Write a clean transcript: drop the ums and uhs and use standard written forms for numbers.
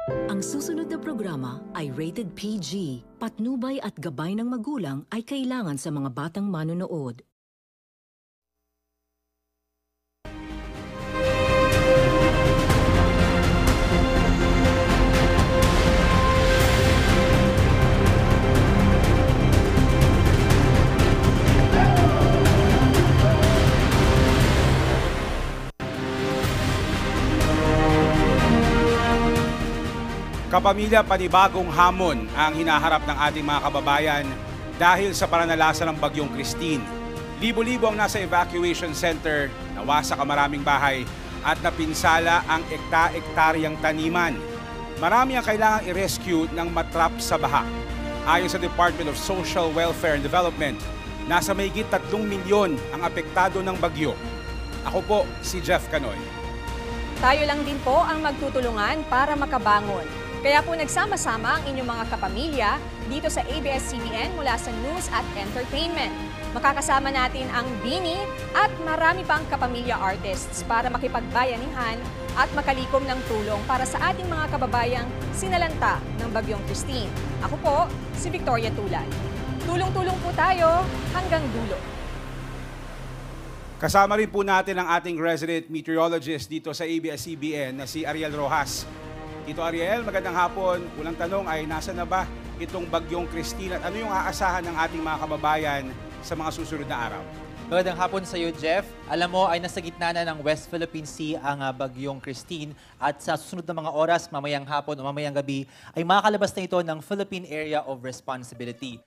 Ang susunod na programa ay rated PG. Patnubay at gabay ng magulang ay kailangan sa mga batang manonood. Kapamilya, panibagong hamon ang hinaharap ng ating mga kababayan dahil sa pananalasa ng Bagyong Christine. Libo-libo ang nasa evacuation center, nawasak ang maraming bahay at napinsala ang ekta-ektaryang taniman. Marami ang kailangang i-rescue ng matrap sa baha. Ayon sa Department of Social Welfare and Development, nasa mahigit 3 milyon ang apektado ng bagyo. Ako po si Jeff Canoy. Tayo lang din po ang magtutulungan para makabangon. Kaya po nagsama-sama ang inyong mga kapamilya dito sa ABS-CBN mula sa News at Entertainment. Makakasama natin ang Bini at marami pang kapamilya artists para makipagbayanihan at makalikom ng tulong para sa ating mga kababayang sinalanta ng Bagyong Christine. Ako po, si Victoria Tulad. Tulong-tulong po tayo hanggang dulo. Kasama rin po natin ang ating resident meteorologist dito sa ABS-CBN na si Ariel Rojas. Tito Ariel, magandang hapon. Unang tanong ay nasa na ba itong Bagyong Christine at ano yung aasahan ng ating mga kababayan sa mga susunod na araw? Magandang hapon sa iyo, Jeff. Alam mo ay nasa gitna na ng West Philippine Sea ang Bagyong Christine at sa susunod na mga oras, mamayang hapon o mamayang gabi, ay makakalabas na ito ng Philippine Area of Responsibility.